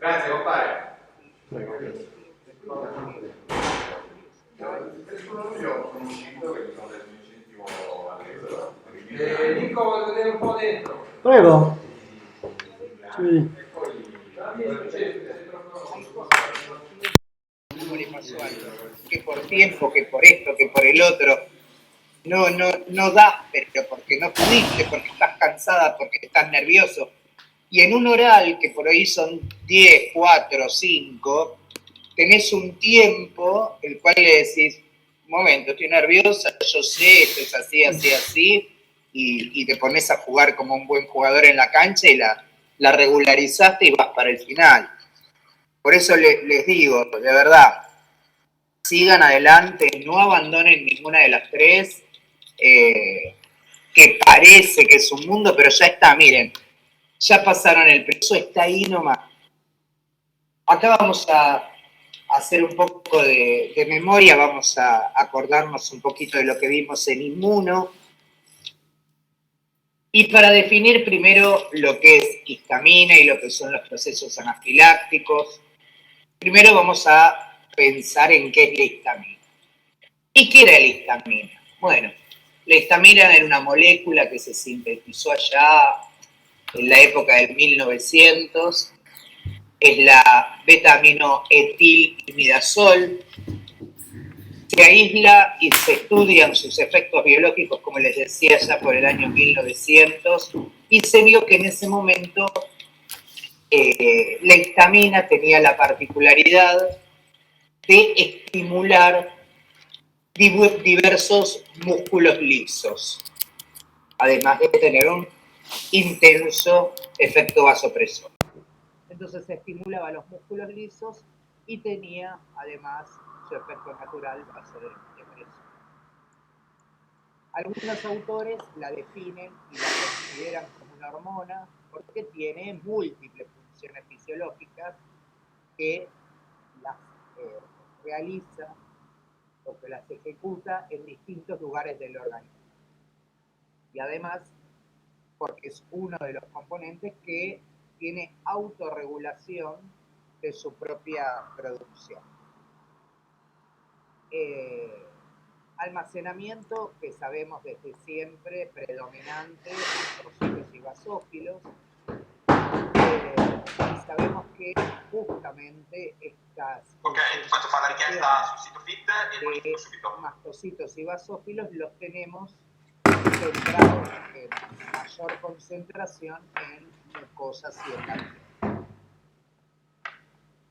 Grazie, compare. Io ho conosciuto che sono del incentivo Nico, voglio vedere un po' dentro. Prego. Sì. ¿Cómo le pasó algo? Que por tiempo, que por esto, que por el otro. No das, pero porque no pudiste, porque estás cansada, porque estás nervioso. Y en un oral, que por ahí son 10, 4, 5, tenés un tiempo el cual le decís, un momento, estoy nerviosa, yo sé, esto es así, así, así, y te pones a jugar como un buen jugador en la cancha y la regularizaste y vas para el final. Por eso les digo, de verdad, sigan adelante, no abandonen ninguna de las tres, que parece que es un mundo, pero ya está, miren, ya pasaron el precio, está ahí nomás. Acá vamos a hacer un poco de memoria, vamos a acordarnos un poquito de lo que vimos en Inmuno. Y para definir primero lo que es histamina y lo que son los procesos anafilácticos, primero vamos a pensar en qué es la histamina. ¿Y qué era la histamina? Bueno, la histamina era una molécula que se sintetizó allá en la época del 1900, es la beta-aminoetilimidazol. Se aísla y se estudian sus efectos biológicos, como les decía, ya por el año 1900, y se vio que en ese momento la histamina tenía la particularidad de estimular diversos músculos lisos, además de tener un intenso efecto vasopresor. Entonces estimulaba los músculos lisos y tenía además su efecto natural vasopresor. Algunos autores la definen y la consideran como una hormona porque tiene múltiples funciones fisiológicas que las realiza o que las ejecuta en distintos lugares del organismo. Y además, porque es uno de los componentes que tiene autorregulación de su propia producción. Almacenamiento, que sabemos desde siempre, predominante, mastocitos y basófilos. Y sabemos que justamente estas ti faccio fare la richiesta sul sito FIT e poi de subito. mastocitos y basófilos los tenemos centrados en mayor concentración en mucosas y en la piel.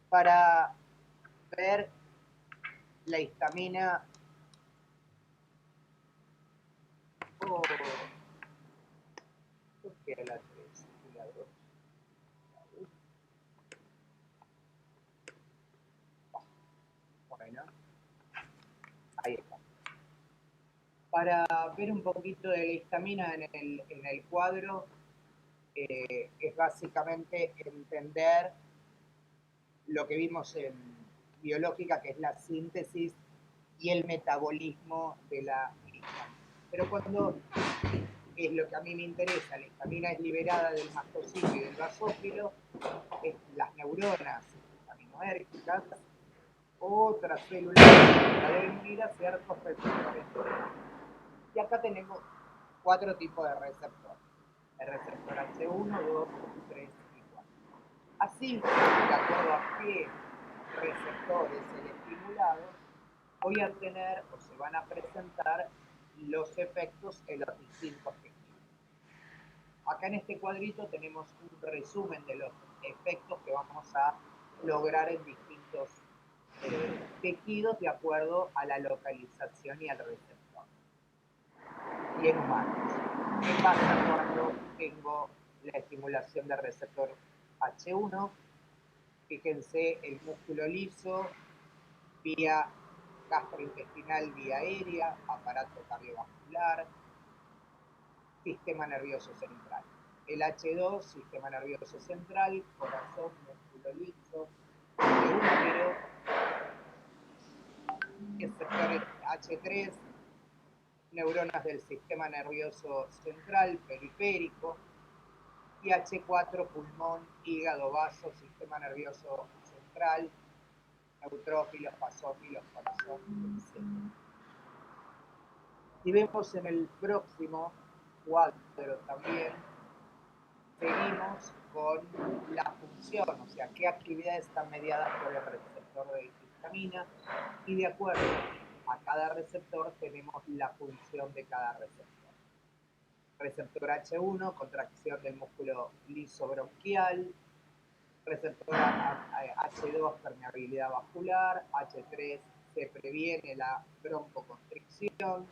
Para ver la histamina ¿qué era la 3 y la 2? Bueno, ahí está. Para ver un poquito de la histamina en el cuadro, es básicamente entender lo que vimos en biológica, que es la síntesis y el metabolismo de la histamina. Pero cuando es lo que a mí me interesa, la histamina es liberada del mastocito y del basófilo, las neuronas histaminoérgicas, otras células la deben ir a ciertos receptores. Y acá tenemos 4 tipos de receptores. El receptor H1, 2, 3 y 4. Así, de acuerdo a qué receptor es el estimulado, voy a tener o se van a presentar los efectos en los distintos tejidos. Acá en este cuadrito tenemos un resumen de los efectos que vamos a lograr en distintos tejidos de acuerdo a la localización y al receptor. Y en humanos. ¿Qué pasa cuando tengo la estimulación del receptor H1? Fíjense el músculo liso, vía gastrointestinal, vía aérea, aparato cardiovascular, sistema nervioso central. El H2, sistema nervioso central, corazón, músculo liso, útero, receptor H3, neuronas del sistema nervioso central, periférico, y H4 pulmón, hígado, vaso, sistema nervioso central, neutrófilos, basófilos, corazón, etc. Y vemos en el próximo cuadro también, seguimos con la función, o sea, qué actividades están mediadas por el receptor de histamina, y de acuerdo a cada receptor tenemos la función de cada receptor. Receptor H1, contracción del músculo liso bronquial, receptor H2, permeabilidad vascular, H3, se previene la broncoconstricción,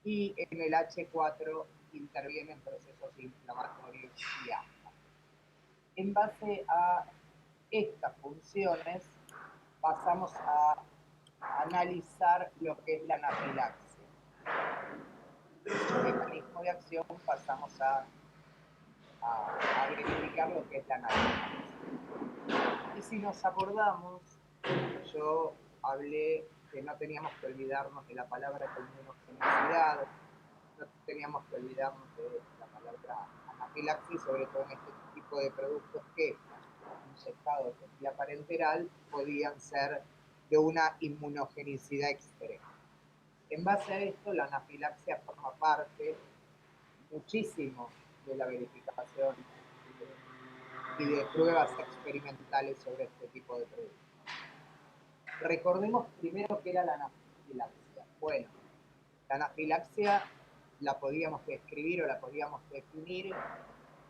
y en el H4 intervienen procesos inflamatorios y asma. En base a estas funciones pasamos a analizar lo que es la anafilaxia. Su mecanismo de acción pasamos a verificar lo que es la anafilaxia. Y si nos acordamos, yo hablé que no teníamos que olvidarnos de la palabra inmunogenicidad, no teníamos que olvidarnos de la palabra anafilaxis, sobre todo en este tipo de productos que, inyectados en vía parenteral, podían ser de una inmunogenicidad extrema. En base a esto, la anafilaxia forma parte muchísimo de la verificación y de pruebas experimentales sobre este tipo de productos. Recordemos primero qué era la anafilaxia. Bueno, la anafilaxia la podíamos describir o la podíamos definir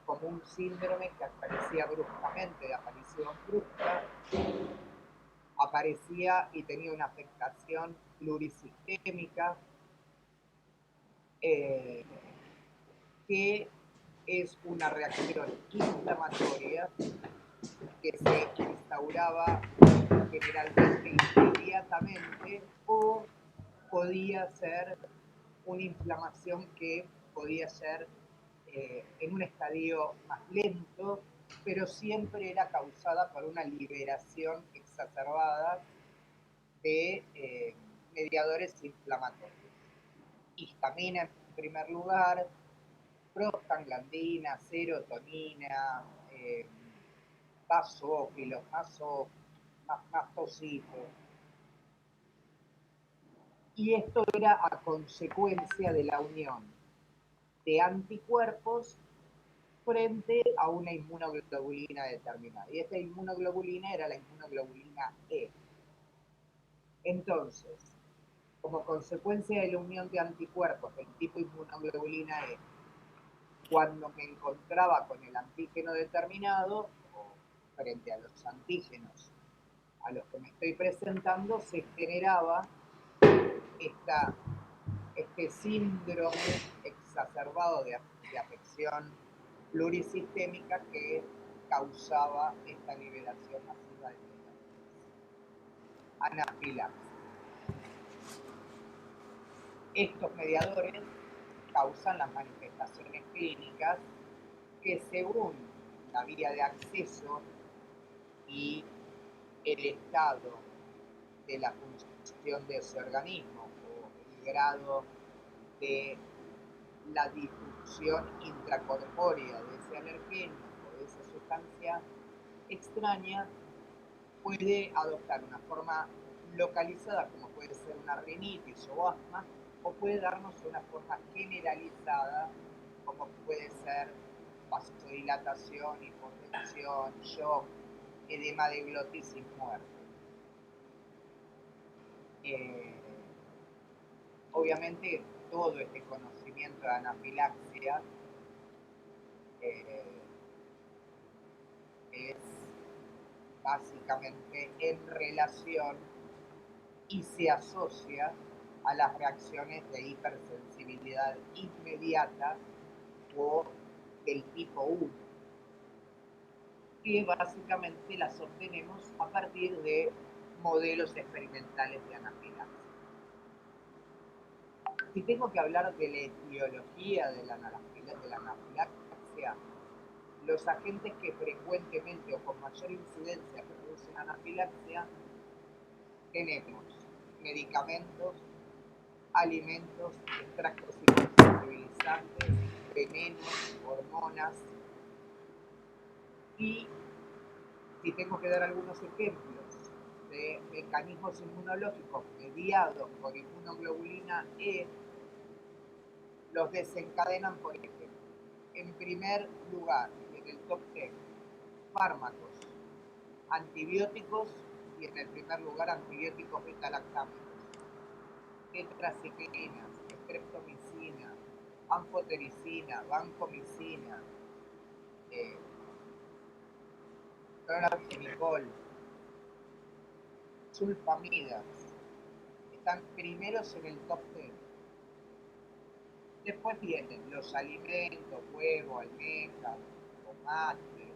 como un síndrome que aparecía bruscamente, de aparición brusca, aparecía y tenía una afectación plurisistémica, que es una reacción inflamatoria que se instauraba generalmente inmediatamente, o podía ser una inflamación que podía ser en un estadio más lento, pero siempre era causada por una liberación exacerbada de mediadores inflamatorios. Histamina en primer lugar, prostaglandina, serotonina, basófilos, mastocitos. Y esto era a consecuencia de la unión de anticuerpos frente a una inmunoglobulina determinada. Y esta inmunoglobulina era la inmunoglobulina E. Entonces, como consecuencia de la unión de anticuerpos del tipo inmunoglobulina E, cuando me encontraba con el antígeno determinado, o frente a los antígenos a los que me estoy presentando, se generaba este síndrome exacerbado de afección plurisistémica que causaba esta liberación masiva de mediadores. Anafilaxia. Estos mediadores causan las manifestaciones clínicas que, según la vía de acceso y el estado de la función de ese organismo o el grado de la difusión intracorpórea de ese alergeno o de esa sustancia extraña, puede adoptar una forma localizada, como puede ser una rinitis o asma, o puede darnos una forma generalizada, como puede ser vasodilatación, hipotensión, shock, edema de glotis y muerte. Obviamente, todo este conocimiento de anafilaxia es básicamente en relación y se asocia a las reacciones de hipersensibilidad inmediata o del tipo 1, que básicamente las obtenemos a partir de modelos experimentales de anafilaxia. Si tengo que hablar de la etiología de la anafilaxia, los agentes que frecuentemente o con mayor incidencia producen anafilaxia, tenemos medicamentos, alimentos, extractos hipersensibilizantes, venenos, hormonas, Y si tengo que dar algunos ejemplos de mecanismos inmunológicos mediados por inmunoglobulina E, los desencadenan, por ejemplo, en primer lugar, en el top 10, fármacos, antibióticos y en el primer lugar antibióticos beta-lactámicos, tetraciclina, streptomicina, anfotericina, vancomicina, clorantraniliprol, sulfamidas, están primeros en el top 10. Después vienen los alimentos, huevo, almejas, tomate,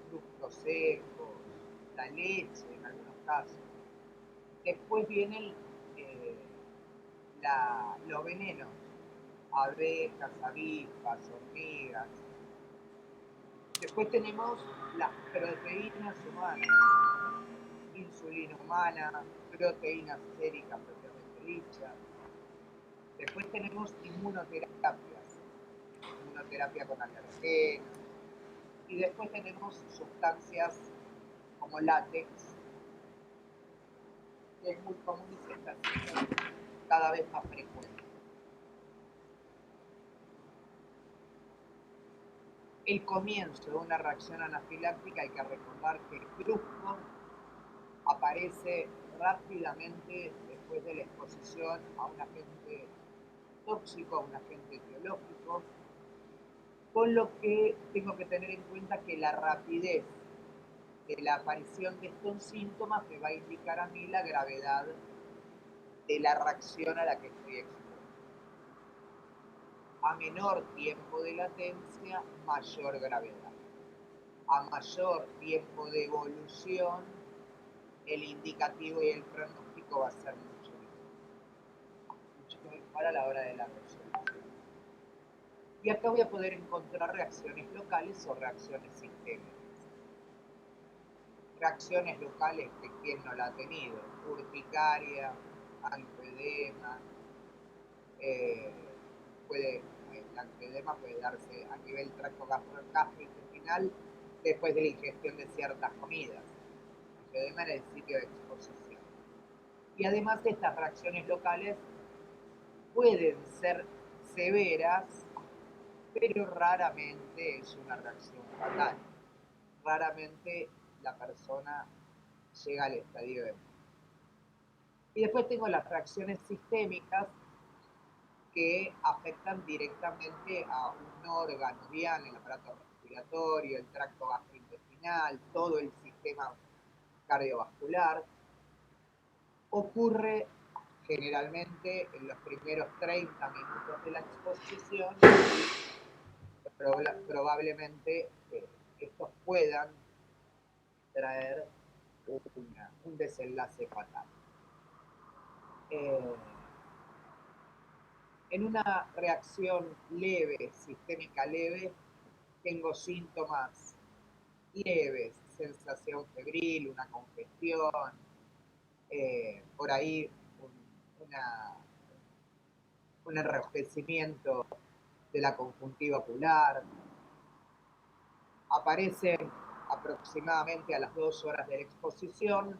frutos secos, la leche en algunos casos. Después vienen los venenos, abejas, avispas, hormigas. Después tenemos las proteínas humanas, insulina humana, proteínas séricas propiamente dichas. Después tenemos inmunoterapias, inmunoterapia con alergenos. Y después tenemos sustancias como látex, que es muy común y se está haciendo cada vez más frecuente. El comienzo de una reacción anafiláctica, hay que recordar que el brusco aparece rápidamente después de la exposición a un agente tóxico, a un agente etiológico, con lo que tengo que tener en cuenta que la rapidez de la aparición de estos síntomas me va a indicar a mí la gravedad de la reacción a la que estoy expuesto. A menor tiempo de latencia, mayor gravedad. A mayor tiempo de evolución, el indicativo y el pronóstico va a ser mucho mejor a la hora de la resolución. Y acá voy a poder encontrar reacciones locales o reacciones sistémicas. Reacciones locales que quien no la ha tenido, urticaria, angioedema, el angioedema puede darse a nivel tracto gastrointestinal después de la ingestión de ciertas comidas. Angioedema en el sitio de exposición. Y además estas reacciones locales pueden ser severas, pero raramente es una reacción fatal. Raramente la persona llega al estadio de muerte. Y después tengo las reacciones sistémicas que afectan directamente a un órgano, bien, el aparato respiratorio, el tracto gastrointestinal, todo el sistema cardiovascular. Ocurre generalmente en los primeros 30 minutos de la exposición y probablemente estos puedan traer un desenlace fatal. En una reacción leve, sistémica leve, tengo síntomas leves, sensación febril, una congestión, por ahí un enrojecimiento de la conjuntiva ocular. Aparecen aproximadamente a las 2 horas de la exposición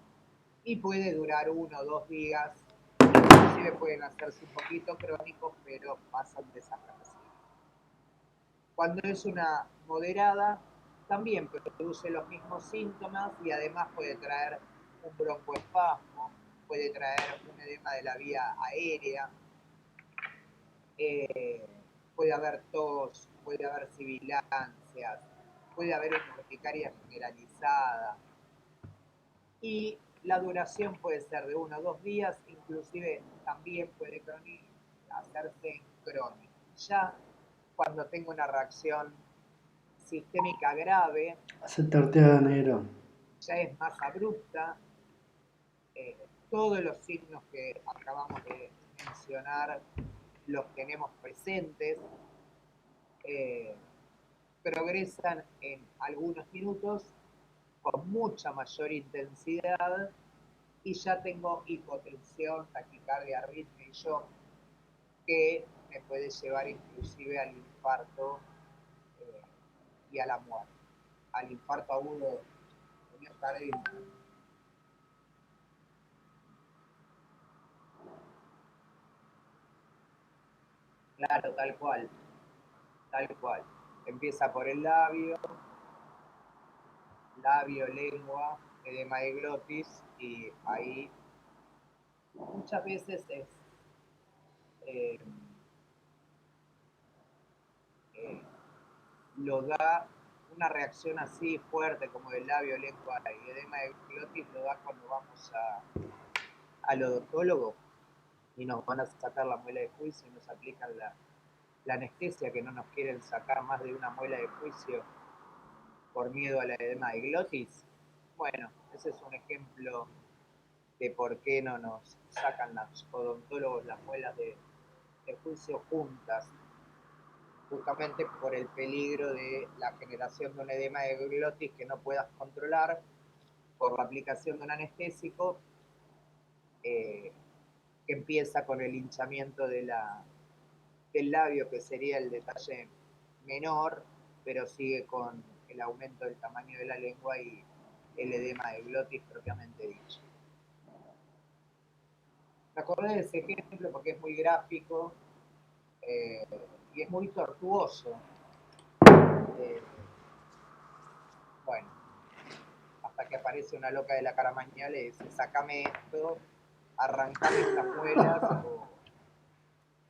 y puede durar 1 o 2 días. Inclusive pueden hacerse un poquito crónicos, pero pasan desapercibidos. Cuando es una moderada, también produce los mismos síntomas y además puede traer un broncoespasmo, puede traer un edema de la vía aérea, puede haber tos, puede haber sibilancias, puede haber una urticaria generalizada y la duración puede ser de 1 o 2 días, inclusive también puede hacerse crónico. Ya cuando tengo una reacción sistémica grave, Aceptarte a negro. ya es más abrupta, todos los signos que acabamos de mencionar los tenemos presentes, progresan en algunos minutos con mucha mayor intensidad y ya tengo hipotensión, taquicardia, arritmia y shock que me puede llevar inclusive al infarto y a la muerte. al infarto agudo de miocardio. Claro, tal cual. Tal cual. Empieza por el labio, lengua, edema de glotis, y ahí muchas veces es lo da una reacción así fuerte como del labio, lengua y edema de glotis, lo da cuando vamos al odontólogo y nos van a sacar la muela de juicio y nos aplican la anestesia, que no nos quieren sacar más de una muela de juicio por miedo a la edema de glotis. Bueno, ese es un ejemplo de por qué no nos sacan los odontólogos las muelas de juicio juntas, justamente por el peligro de la generación de un edema de glotis que no puedas controlar por la aplicación de un anestésico, que empieza con el hinchamiento del labio, que sería el detalle menor, pero sigue con el aumento del tamaño de la lengua y el edema de glotis propiamente dicho. Me acordé de ese ejemplo porque es muy gráfico y es muy tortuoso. Bueno, hasta que aparece una loca de la Caramaña, le dice: sácame esto, arrancame estas muelas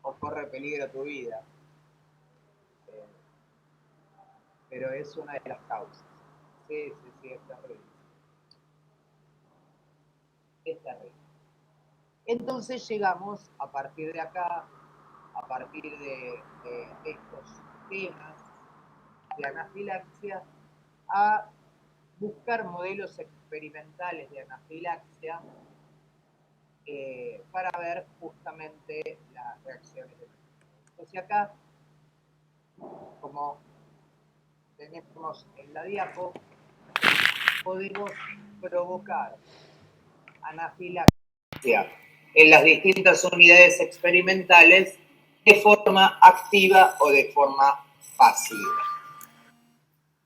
o corre peligro tu vida. Pero es una de las causas. Sí, es terrible. Es terrible. Entonces llegamos a partir de acá, a partir de estos temas de anafilaxia, a buscar modelos experimentales de anafilaxia para ver justamente las reacciones de los niños. Entonces acá, como tenemos en la diapo, podemos provocar anafilaxia en las distintas unidades experimentales de forma activa o de forma pasiva.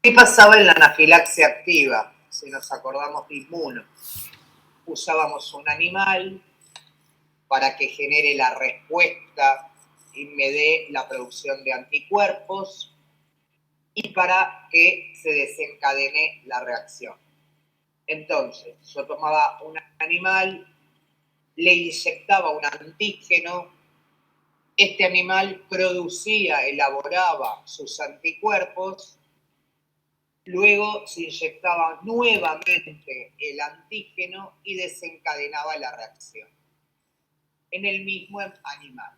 ¿Qué pasaba en la anafilaxia activa? Si nos acordamos de Inmuno, usábamos un animal para que genere la respuesta y me dé la producción de anticuerpos y para que se desencadene la reacción. Entonces, yo tomaba un animal, le inyectaba un antígeno, este animal producía, elaboraba sus anticuerpos, luego se inyectaba nuevamente el antígeno y desencadenaba la reacción en el mismo animal.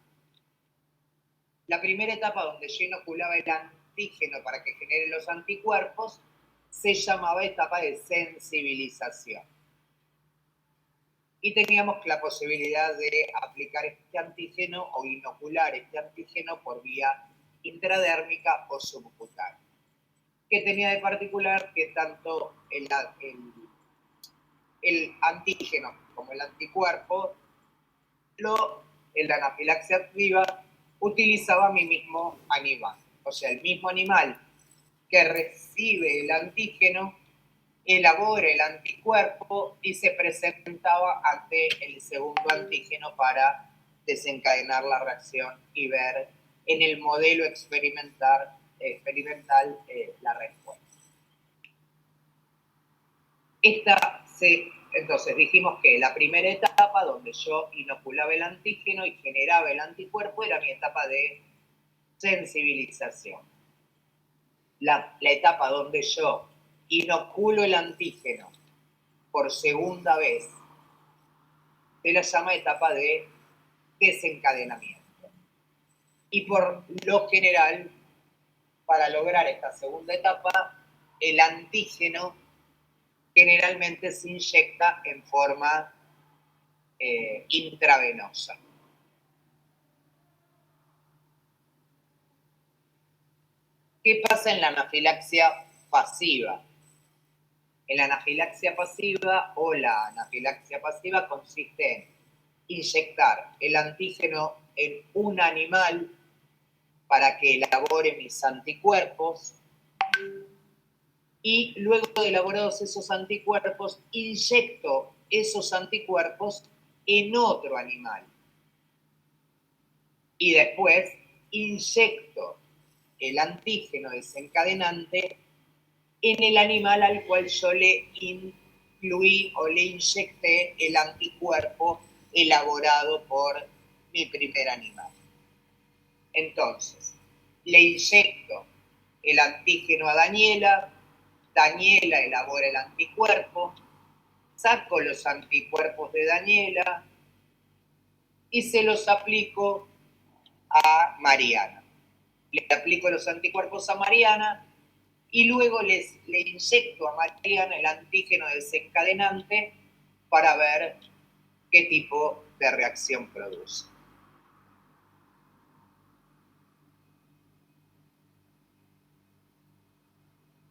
La primera etapa, donde yo inoculaba el antígeno para que genere los anticuerpos, se llamaba etapa de sensibilización. Y teníamos la posibilidad de aplicar este antígeno o inocular este antígeno por vía intradérmica o subcutánea. ¿Qué tenía de particular? Que tanto el antígeno como el anticuerpo, en la anafilaxia activa, utilizaba mi mismo animal. O sea, el mismo animal que recibe el antígeno elabora el anticuerpo y se presentaba ante el segundo antígeno para desencadenar la reacción y ver en el modelo experimental la respuesta. Entonces dijimos que la primera etapa, donde yo inoculaba el antígeno y generaba el anticuerpo, era mi etapa de sensibilización. La etapa donde yo inoculo el antígeno por segunda vez se la llama etapa de desencadenamiento. Y por lo general, para lograr esta segunda etapa, el antígeno generalmente se inyecta en forma intravenosa. ¿Qué pasa en la anafilaxia pasiva? En la anafilaxia pasiva o la anafilaxia pasiva consiste en inyectar el antígeno en un animal para que elabore mis anticuerpos. y luego de elaborados esos anticuerpos, inyecto esos anticuerpos en otro animal. Y después inyecto el antígeno desencadenante en el animal al cual yo le incluí o le inyecté el anticuerpo elaborado por mi primer animal. Entonces, le inyecto el antígeno a Daniela, Daniela elabora el anticuerpo, saco los anticuerpos de Daniela y se los aplico a Mariana. Le aplico los anticuerpos a Mariana y luego le inyecto a Mariana el antígeno desencadenante para ver qué tipo de reacción produce.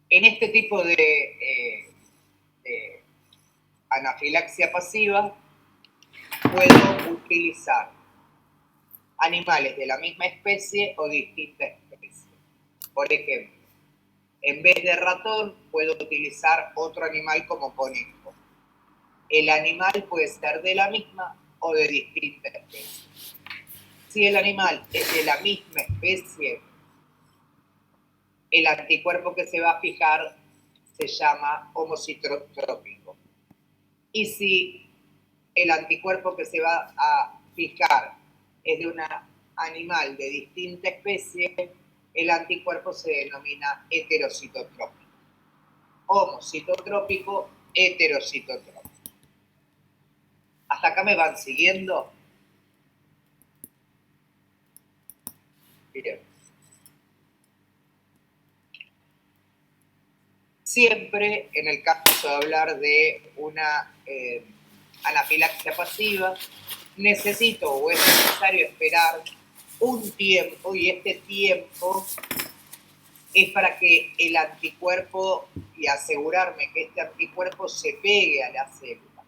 En este tipo de anafilaxia pasiva puedo utilizar animales de la misma especie o distinta especie. Por ejemplo, en vez de ratón puedo utilizar otro animal como conejo. El animal puede ser de la misma o de distinta especie. Si el animal es de la misma especie, el anticuerpo que se va a fijar se llama homocitotrópico. Y si el anticuerpo que se va a fijar es de un animal de distinta especie, el anticuerpo se denomina heterocitotrópico. Homocitotrópico, heterocitotrópico. ¿Hasta acá me van siguiendo? Bien. Siempre, en el caso de hablar de una anafilaxia pasiva, necesito o es necesario esperar un tiempo, y este tiempo es para que el anticuerpo y asegurarme que este anticuerpo se pegue a la célula.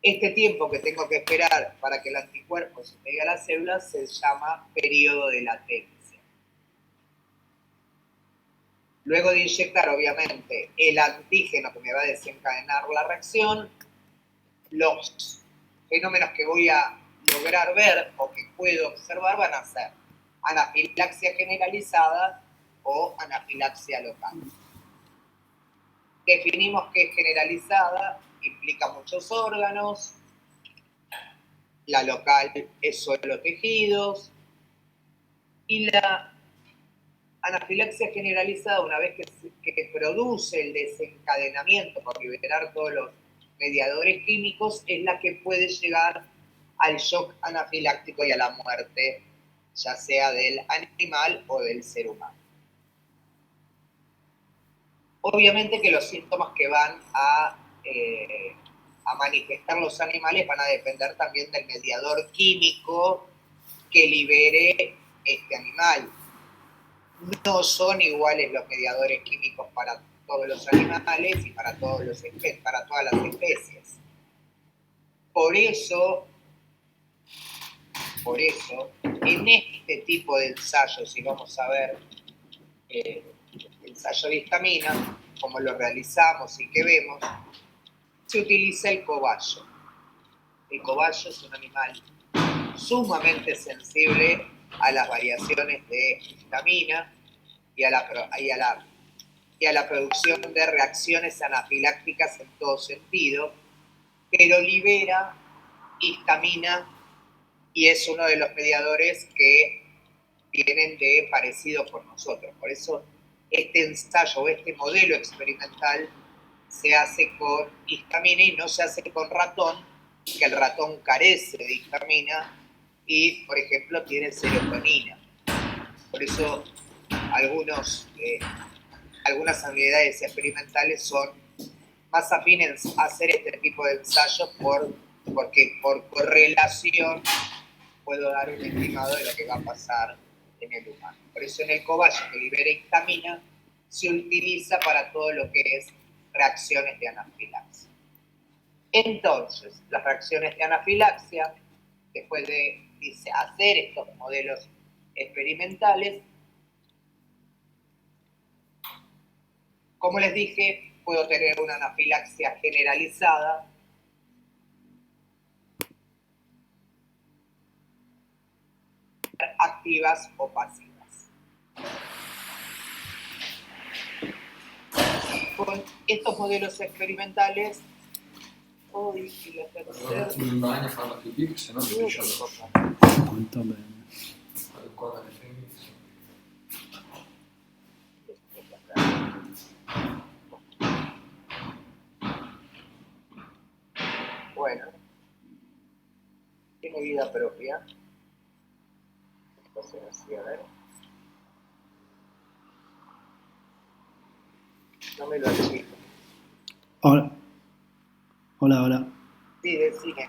Este tiempo que tengo que esperar para que el anticuerpo se pegue a la célula se llama periodo de latencia. Luego de inyectar, obviamente, el antígeno que me va a desencadenar la reacción, los fenómenos que voy a lograr ver o que puedo observar van a ser anafilaxia generalizada o anafilaxia local. Definimos que es generalizada, implica muchos órganos, la local es solo tejidos, y la anafilaxia generalizada, una vez que produce el desencadenamiento por liberar todos los mediadores químicos, es la que puede llegar al shock anafiláctico y a la muerte, ya sea del animal o del ser humano. Obviamente que los síntomas que van a manifestar los animales van a depender también del mediador químico que libere este animal. No son iguales los mediadores químicos para todos los animales y para todas las especies. Por eso, en este tipo de ensayos, y vamos a ver ensayo de histamina, como lo realizamos y que vemos, se utiliza el cobayo. El cobayo es un animal sumamente sensible a las variaciones de histamina y a la producción de reacciones anafilácticas en todo sentido, pero libera histamina y es uno de los mediadores que tienen de parecido con nosotros. Por eso este ensayo o este modelo experimental se hace con histamina y no se hace con ratón, que el ratón carece de histamina y, por ejemplo, tiene serotonina. Por eso algunas unidades experimentales son más afines a hacer este tipo de ensayos porque por correlación puedo dar un estimado de lo que va a pasar en el humano. Por eso en el cobayo que libera histamina se utiliza para todo lo que es reacciones de anafilaxia. Entonces, las reacciones de anafilaxia, después de hacer estos modelos experimentales, Como les dije, puedo tener una anafilaxia generalizada. Activas o pasivas. Con estos modelos experimentales, hoy y la tercera. In bagno a fare la pipì, che sennò mi dice Molto bene. qua dalle femmine. Bueno, tiene vida propia. Entonces, así, a ver. No me lo archivo. Hola. Hola, hola. Sí, decime.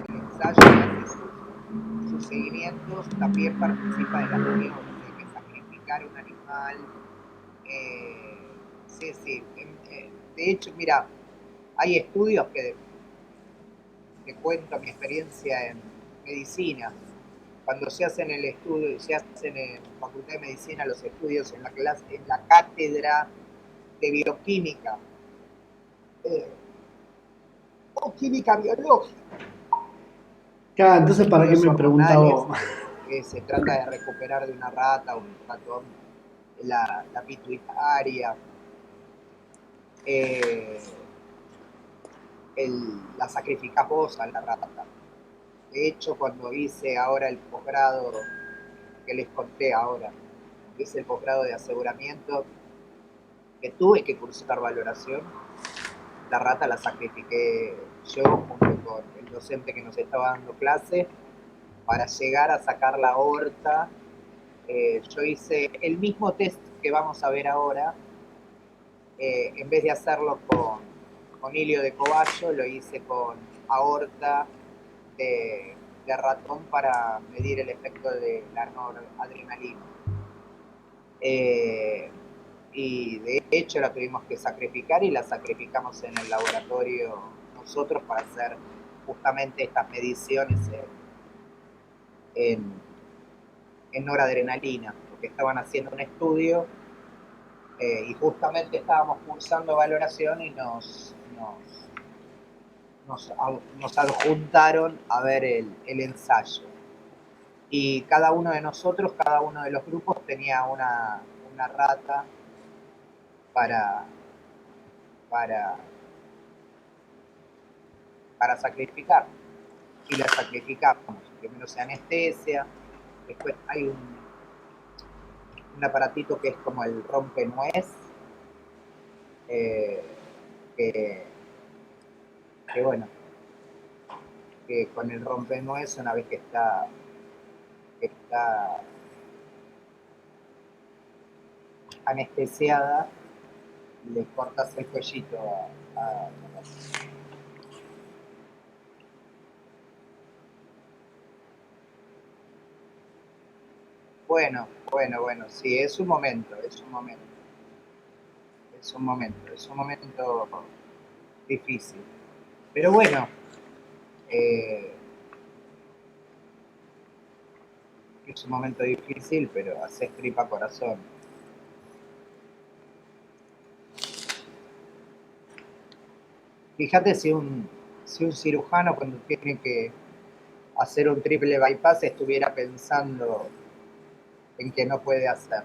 Ensayo y hace sus seguimientos, también participa de las reuniones, de sacrificar un animal. Sí. De hecho, mira, hay estudios que te cuento mi experiencia en medicina. Cuando se hacen el estudio, se hacen en Facultad de Medicina los estudios en la clase, en la cátedra de bioquímica o química biológica. Claro, entonces, ¿para qué me Estudios preguntaba? hormonales, que se trata de recuperar de una rata o un ratón la pituitaria, la sacrificás vos a la rata. De hecho, cuando hice ahora el posgrado que les conté ahora, hice el posgrado de aseguramiento, que tuve que cursar valoración, la rata la sacrifiqué yo junto con el docente que nos estaba dando clase para llegar a sacar la aorta. Yo hice el mismo test que vamos a ver ahora, en vez de hacerlo con hilio de cobayo, lo hice con aorta de ratón para medir el efecto de la noradrenalina. Y de hecho la tuvimos que sacrificar y la sacrificamos en el laboratorio nosotros para hacer justamente estas mediciones en noradrenalina, porque estaban haciendo un estudio y justamente estábamos cursando valoración y nos adjuntaron a ver el ensayo. Y cada uno de nosotros, cada uno de los grupos tenía una rata para sacrificar. Y la sacrificamos. Primero se anestesia, después hay un aparatito que es como el rompenuez, que bueno, que con el rompenuez, una vez que está anestesiada, le cortas el cuellito a Bueno, sí, es un momento difícil. Pero bueno, es un momento difícil, pero haces tripa corazón. Fíjate si un cirujano cuando tiene que hacer un triple bypass estuviera pensando en que no puede hacer.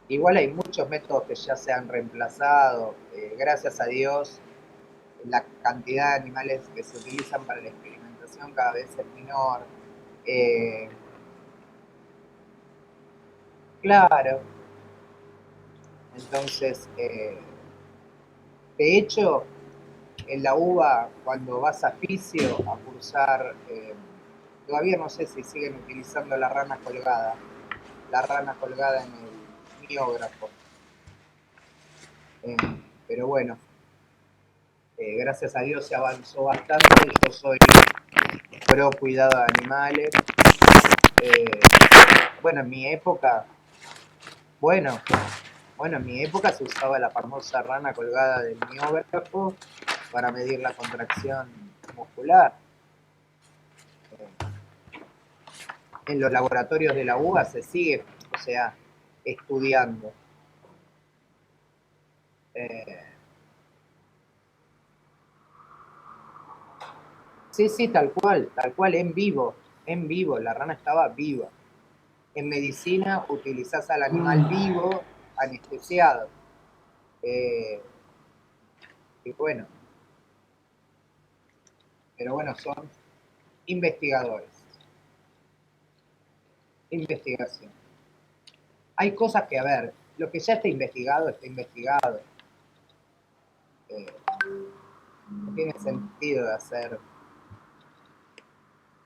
Igual hay muchos métodos que ya se han reemplazado. Gracias a Dios, la cantidad de animales que se utilizan para la experimentación cada vez es menor. Claro. Entonces, de hecho, en la UBA, cuando vas a fisio a cursar, todavía no sé si siguen utilizando la rana colgada en el miógrafo. Pero bueno, gracias a Dios se avanzó bastante. Yo soy pro cuidado de animales. Bueno, en mi época se usaba la famosa rana colgada del miógrafo para medir la contracción muscular. En los laboratorios de la UBA se sigue, estudiando. Sí, tal cual, en vivo, la rana estaba viva. En medicina utilizás al animal vivo, anestesiado. Y bueno, pero bueno, son investigadores. Investigación. Hay cosas que, a ver, lo que ya está investigado, está investigado. No tiene sentido de hacer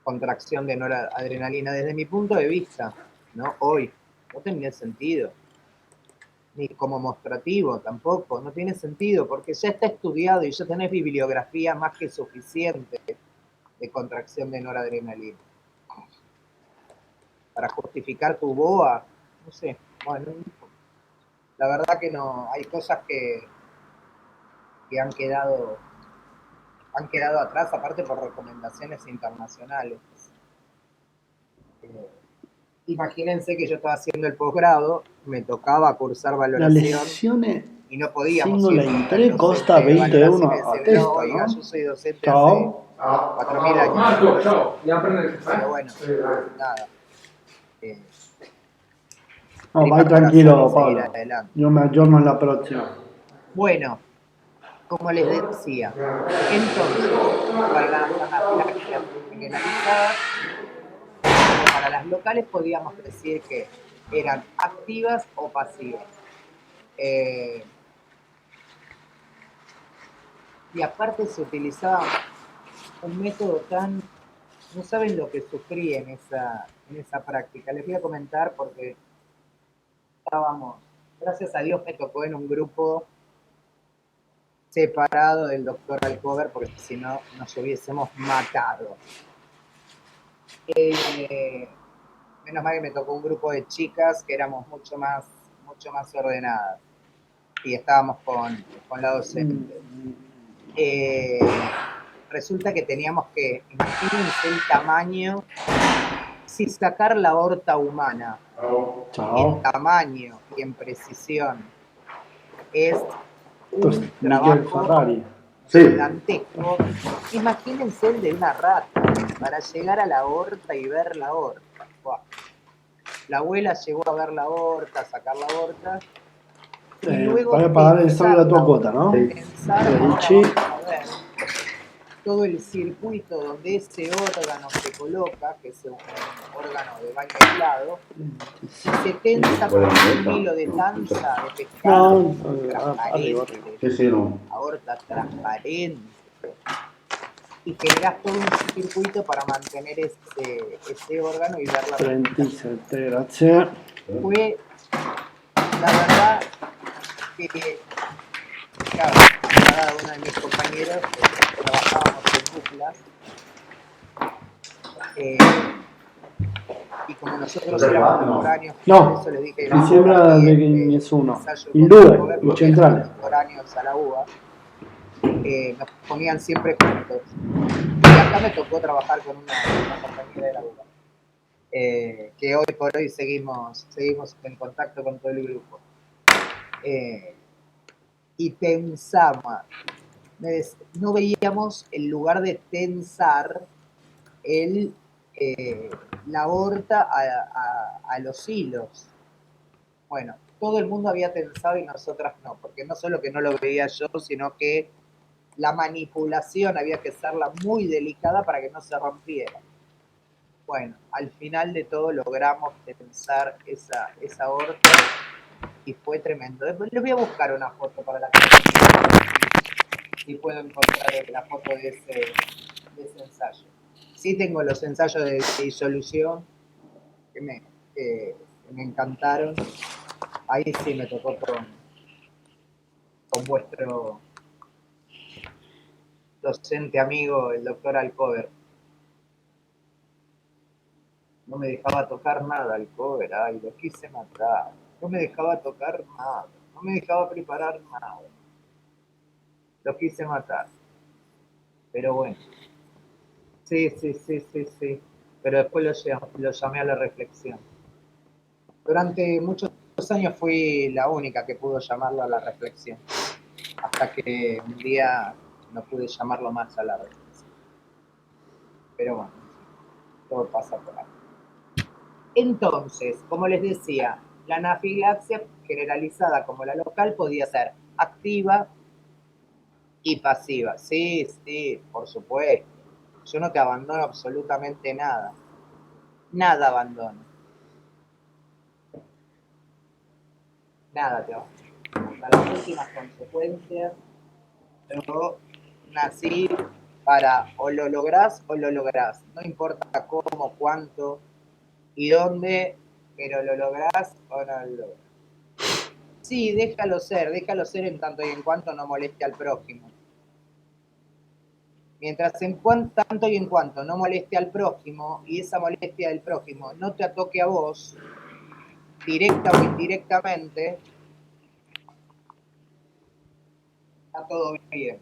contracción de noradrenalina desde mi punto de vista, ¿no? Hoy, no tiene sentido. Ni como mostrativo tampoco, no tiene sentido, porque ya está estudiado y ya tenés bibliografía más que suficiente de contracción de noradrenalina. Para justificar tu BOA, no sé, bueno, la verdad que no, hay cosas que han quedado atrás, aparte por recomendaciones internacionales. Imagínense que yo estaba haciendo el posgrado, me tocaba cursar La valoración lezione y no podíamos singola ir in donde el 3 costa docente de 20 valoración euro y a decirle, testa, oiga, ¿no? yo soy docente Ciao. hace 4.000 años. Marco, ciao. Andiamo a prendere il caffè? Pero bueno, nada. No, Tripa vai corazón y tranquilo, seguir Pablo. adelante. Yo me aggiorno alla próxima. Bueno, como les decía, entonces, valgan las anafilaxias generalizadas, para las locales podíamos decir que eran activas o pasivas. Y aparte se utilizaba un método tan... No saben lo que sufrí en esa práctica. Les voy a comentar porque estábamos... Gracias a Dios me tocó en un grupo separado del doctor Alcover, porque si no nos hubiésemos matado. Menos mal que me tocó un grupo de chicas que éramos mucho más ordenadas y estábamos con la docente. Resulta que teníamos que, imagínense el tamaño, si sacar la aorta humana en tamaño y en precisión es un trabajo gigantesco. Imagínense el de una rata para llegar a la aorta y ver la aorta. Wow. La abuela llegó a ver la aorta, a sacar la aorta. Y luego Vai a pagare il solito la tua quota, no? Pensar, ahora vamos a ver todo el circuito donde ese órgano se coloca, que es un órgano de baño aislado, y se tensa con un hilo de tanza, de pescado, No, transparente, arriba. Sí, no. aorta transparente, y generas todo un circuito para mantener ese órgano y ver la 37, grazie. fue, la verdad, que claro, cada uno de mis compañeros trabajábamos en duplas, y como nosotros éramos contemporáneos, No, por eso les dije mi sembra que nessuno. ensayo In con due, Cover, in porque éramos centrale. contemporáneos a la UBA, nos ponían siempre juntos. Y acá me tocó trabajar con una compañera de la UBA, que hoy por hoy seguimos en contacto con todo el grupo. Y tensaba, no veíamos el lugar de tensar la aorta a los hilos. Bueno, todo el mundo había tensado y nosotras no, porque no solo que no lo veía yo, sino que la manipulación había que hacerla muy delicada para que no se rompiera. Bueno, al final de todo logramos tensar esa aorta y fue tremendo. Después les voy a buscar una foto para la si puedo encontrar la foto de ese ensayo. Sí tengo los ensayos de disolución que me encantaron. Ahí sí me tocó con vuestro docente amigo, el doctor Alcover. No me dejaba tocar nada Alcover, ay, lo quise matar. No me dejaba tocar nada, no me dejaba preparar nada. Lo quise matar. Pero bueno. Sí. Pero después lo llamé a la reflexión. Durante muchos años fui la única que pudo llamarlo a la reflexión. Hasta que un día no pude llamarlo más a la reflexión. Pero bueno, todo pasa por ahí. Entonces, como les decía, la anafilaxia generalizada como la local podía ser activa y pasiva. Sí, por supuesto. Yo no te abandono absolutamente nada. Nada abandono. Nada te abandono. Hasta las últimas consecuencias, yo nací para o lo lográs o lo lográs. No importa cómo, cuánto y dónde, pero lo lográs o no lo lográs. Sí, déjalo ser en tanto y en cuanto no moleste al prójimo. Mientras tanto y en cuanto no moleste al prójimo y esa molestia del prójimo no te toque a vos, directa o indirectamente, está todo bien.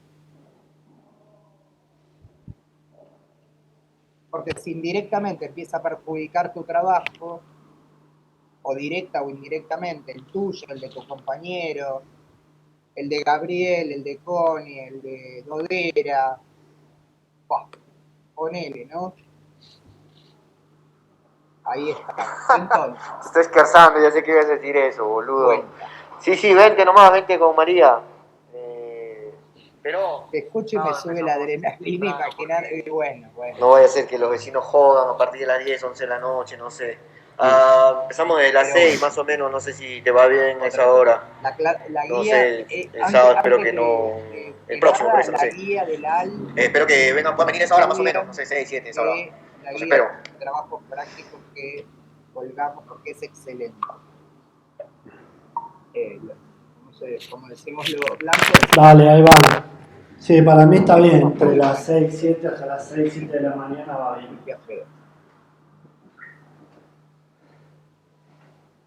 Porque si indirectamente empieza a perjudicar tu trabajo, o directa o indirectamente, el tuyo, el de tu compañero, el de Gabriel, el de Connie, el de Dodera, ponele, ¿no? Ahí está. Entonces, Se está escarzando, ya sé que ibas a decir eso, boludo. cuenta. Sí, vente nomás, vente con María. Pero Te escucho y me sube la adrenalina, imaginar, bueno. no vaya a ser que los vecinos jodan a partir de las 10, 11 de la noche, no sé. Empezamos de las Pero 6 bueno. más o menos, no sé si te va bien esa hora. La No guía, sé, el sábado espero que no. El próximo, por eso, no la sé. guía del AL, Espero que vengan, puedan venir a esa hora más o menos, no sé, 6, 7, esa hora. la Los guía espero. de trabajos prácticos que colgamos porque es excelente. No sé, como decimos los blancos. Dale, ahí va. Sí, para mí está bien. Entre las 6, 7 hasta las 6, 7 de la mañana va bien. Qué feo.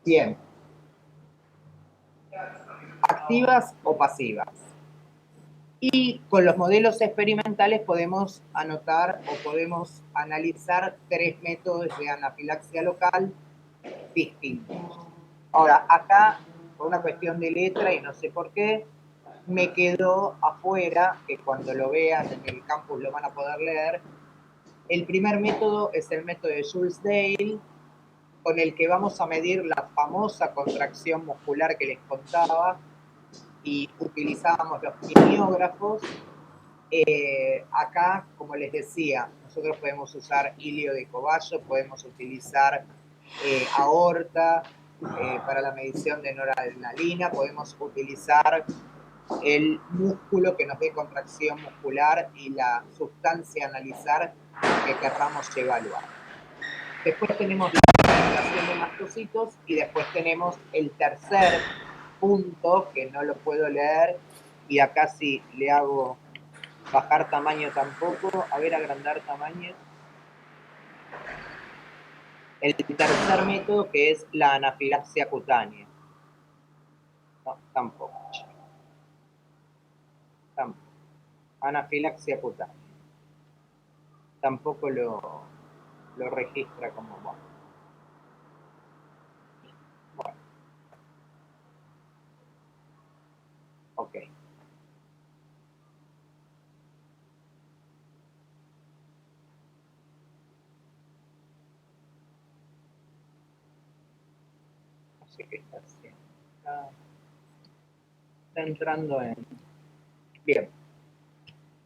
Bien. Activas o pasivas. Y con los modelos experimentales podemos anotar o podemos analizar 3 métodos de anafilaxia local distintos. Ahora, acá, por una cuestión de letra y no sé por qué, me quedó afuera, que cuando lo vean en el campus lo van a poder leer. El primer método es el método de Jules-Dale, con el que vamos a medir la famosa contracción muscular que les contaba y utilizábamos los mimiógrafos. Acá, como les decía, nosotros podemos usar hilio de cobayo, podemos utilizar aorta para la medición de noradrenalina, podemos utilizar el músculo que nos dé contracción muscular y la sustancia a analizar que querramos evaluar. Después tenemos la regulación de mastocitos y después tenemos el tercer punto, que no lo puedo leer, y acá sí le hago bajar tamaño tampoco, a ver, agrandar tamaño. El tercer método, que es la anafilaxia cutánea. No, tampoco. Tampoco. Anafilaxia cutánea. Tampoco lo registra como bueno. Bueno. Ok. No sé qué está haciendo. Está entrando en... Bien.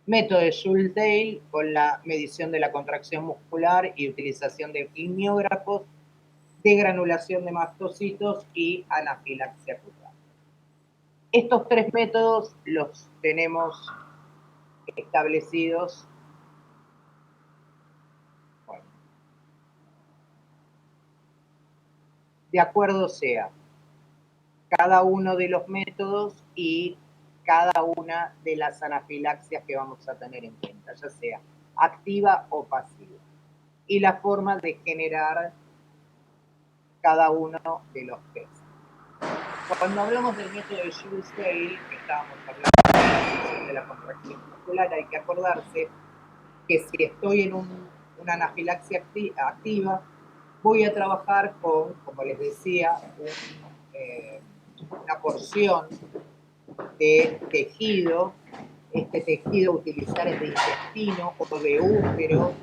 Método de Schulze-Dale con la medición de la contracción muscular y utilización de climiógrafos, de granulación de mastocitos y anafilaxia cutánea. Estos tres métodos los tenemos establecidos. Bueno, de acuerdo sea cada uno de los métodos y cada una de las anafilaxias que vamos a tener en cuenta, ya sea activa o pasiva, y la forma de generar cada uno de los test. Cuando hablamos del método de Schulze-Dale, que estábamos hablando de la medición de la contracción muscular, hay que acordarse que si estoy en una anafilaxia activa, voy a trabajar con, como les decía, una porción de tejido. Este tejido utilizar es de intestino o de útero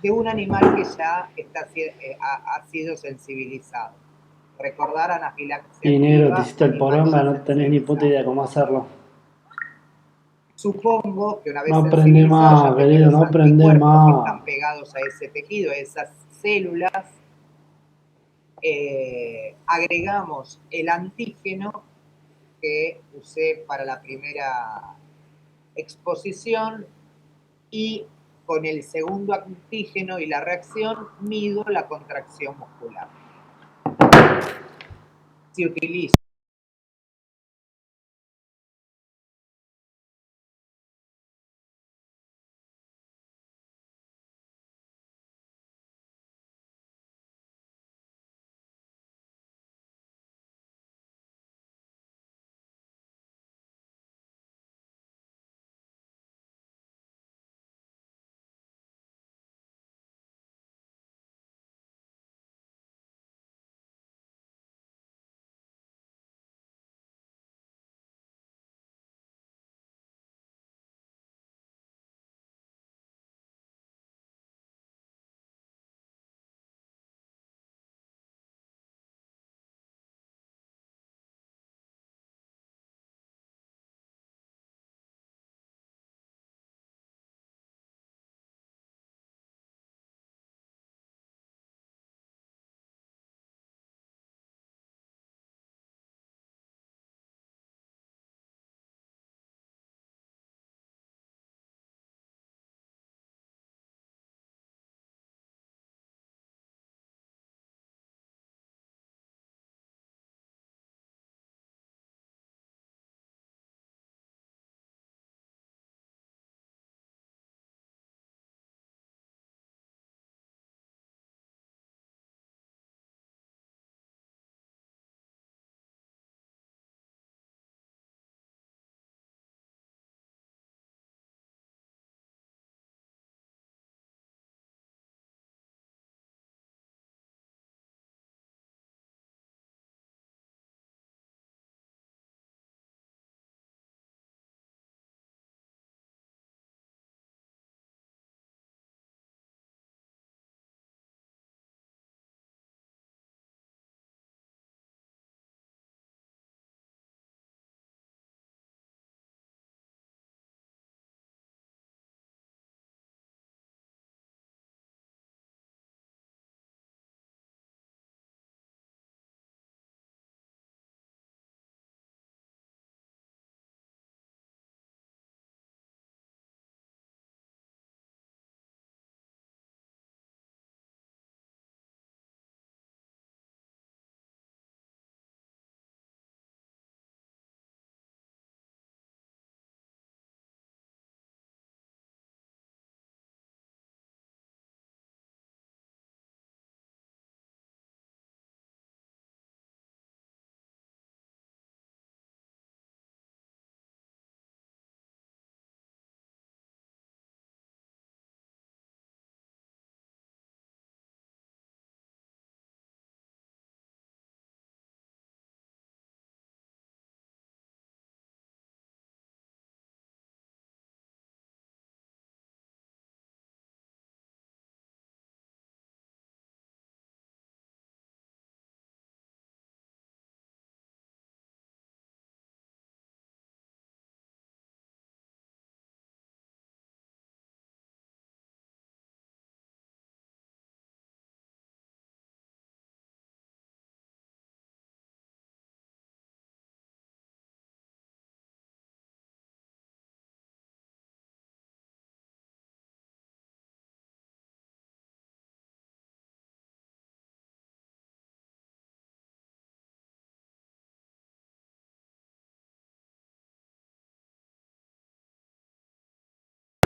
de un animal que ya ha sido sensibilizado. Recordar anafilaxia Y negro, te activa, hiciste el animal poronga, ya no tenés ni puta sensibilizado. idea cómo hacerlo. Supongo que una vez No aprende sensibilizado más, ya tengo querido, los no aprende anticuerpos que más. están pegados a ese tejido, a esas células. Agregamos el antígeno que usé para la primera exposición y con el segundo antígeno y la reacción mido la contracción muscular. Si utilizo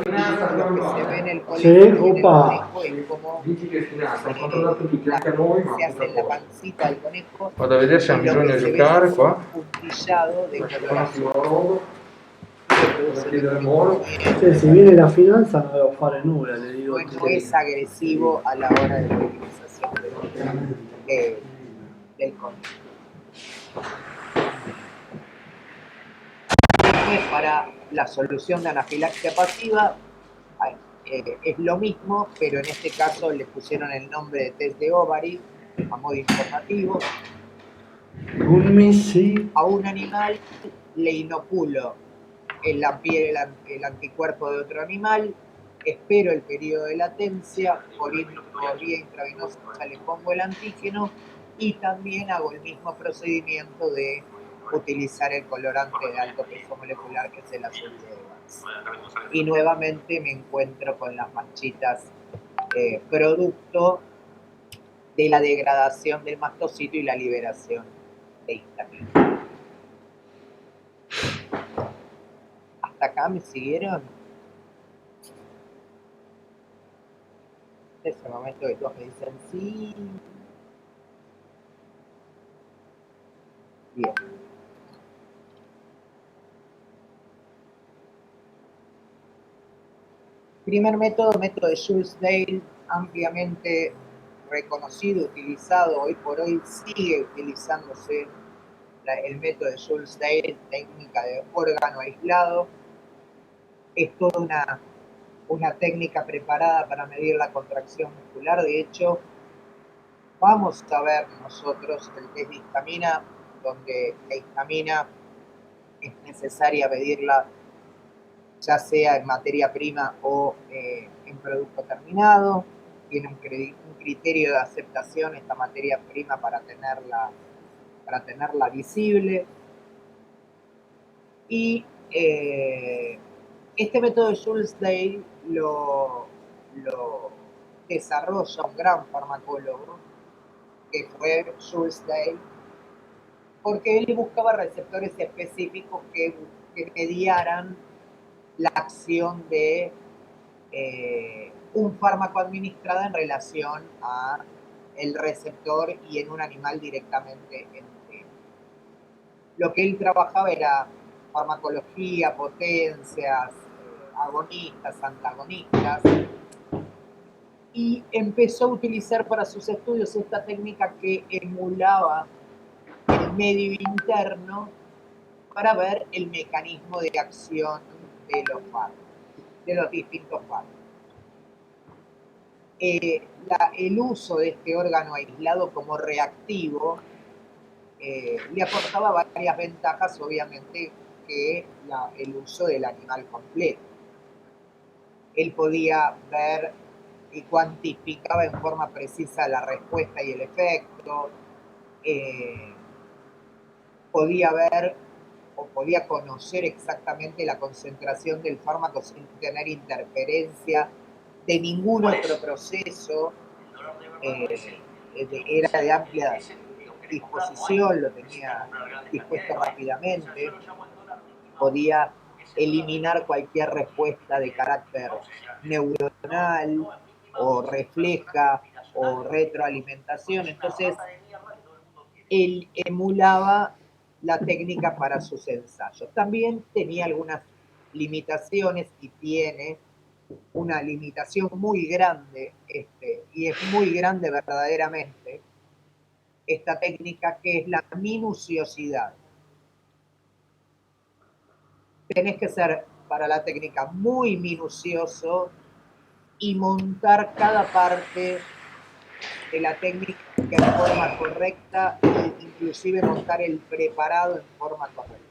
finestra, lo que no, se ve en el Sì, colegio y en el opa. conejo es como Dici che finestra, ho controllato tutti, anche a noi, ma se hace en la poca cosa. pancita del conejo Vado a vedere se y hanno lo bisogno que di se ve giocare es qua. un puntillado de Questo color qua azul. si loro, Que produce chiedere un Moro. efecto Cioè, se viene la finanza non devo fare nulla, le dico no es agresivo a la hora de la utilización del conejo. Después, para la solución de anafilaxia pasiva, es lo mismo, pero en este caso le pusieron el nombre de test de Ovary a modo informativo. Gummi, sì. A un animal le inoculo en la piel el anticuerpo de otro animal, espero el periodo de latencia, por vía intravenosa le pongo el antígeno y también hago el mismo procedimiento de utilizar el colorante de alto peso molecular que es el azul de Evans. Y nuevamente me encuentro con las manchitas producto de la degradación del mastocito y la liberación de histamina. ¿Hasta acá me siguieron? Es el momento que todos me dicen sí. Bien. Primer método, método de Schultz-Dale, ampliamente reconocido, utilizado, hoy por hoy sigue utilizándose el método de Schultz-Dale, técnica de órgano aislado. Es toda una técnica preparada para medir la contracción muscular. De hecho, vamos a ver nosotros el test de histamina, donde la histamina es necesaria medirla ya sea en materia prima o en producto terminado. Tiene un criterio de aceptación esta materia prima para tenerla visible. Y este método de Schultz-Dale lo desarrolla un gran farmacólogo que fue Schultz-Dale, porque él buscaba receptores específicos que mediaran la acción de un fármaco administrado en relación a el receptor y en un animal directamente en el. Lo que él trabajaba era farmacología, potencias, agonistas, antagonistas, y empezó a utilizar para sus estudios esta técnica que emulaba el medio interno para ver el mecanismo de acción de los fármacos, de los distintos fármacos. El uso de este órgano aislado como reactivo le aportaba varias ventajas, obviamente, que el uso del animal completo. Él podía ver y cuantificaba en forma precisa la respuesta y el efecto, podía ver o podía conocer exactamente la concentración del fármaco sin tener interferencia de ningún otro proceso, era de amplia disposición, lo tenía dispuesto rápidamente, podía eliminar cualquier respuesta de carácter neuronal o refleja o retroalimentación. Entonces, él emulaba la técnica para sus ensayos. También tenía algunas limitaciones y tiene una limitación muy grande, y es muy grande verdaderamente, esta técnica, que es la minuciosidad. Tenés que ser para la técnica muy minucioso y montar cada parte de la técnica en forma correcta e inclusive montar el preparado en forma correcta.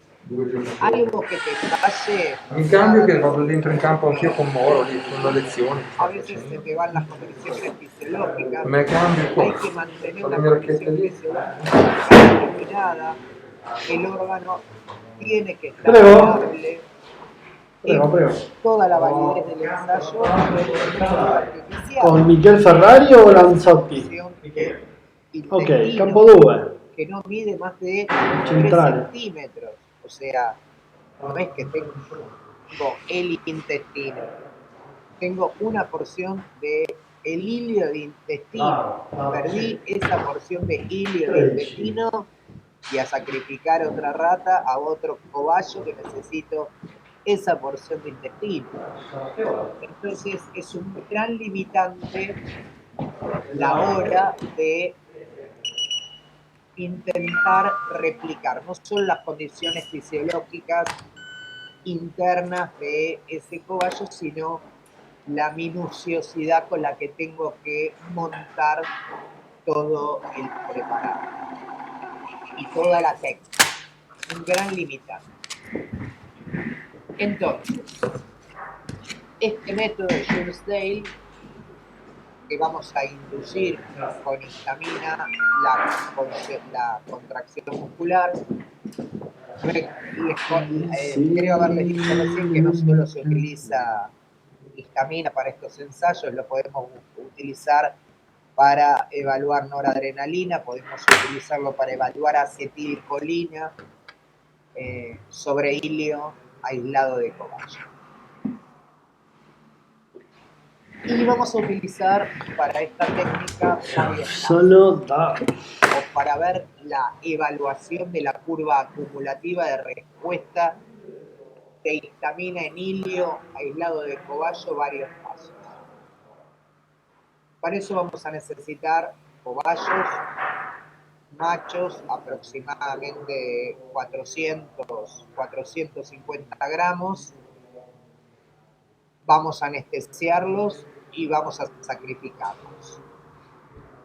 Algo che te falle. In cambio che vado dentro in campo anch'io con Moro lì, con la lezione. A veces se te van las condiciones fisiológicas. Me cambio qua. Hay que mantener Ho le una mie racchette condición lì. fisiológica determinada. El órgano tiene que estar Prego. viable. Prego. Toda la validez del ensayo artificial. Con Michel Ferrari o Lanzotti? Ok, campo 2. Que no mide más de 3 Centrale. centímetros. O sea, no es que tengo el intestino. tengo una porción de el hilio de intestino. Perdí esa porción de hilio de intestino y a sacrificar otra rata, a otro cobayo que necesito esa porción de intestino. Entonces es un gran limitante la hora de intentar replicar no solo las condiciones fisiológicas internas de ese cobayo, sino la minuciosidad con la que tengo que montar todo el preparado y toda la técnica. Un gran limitante. Entonces, este método de Jules-Dale, que vamos a inducir con histamina la contracción muscular, creo haberles dicho recién que no solo se utiliza histamina para estos ensayos, lo podemos utilizar para evaluar noradrenalina, podemos utilizarlo para evaluar acetilcolina sobre hilio aislado de cobayo. Y vamos a utilizar para esta técnica solo da. o para ver la evaluación de la curva acumulativa de respuesta de histamina en hilio aislado de cobayo varios pasos. Para eso vamos a necesitar cobayos machos, aproximadamente 450 gramos. Vamos a anestesiarlos y vamos a sacrificarlos.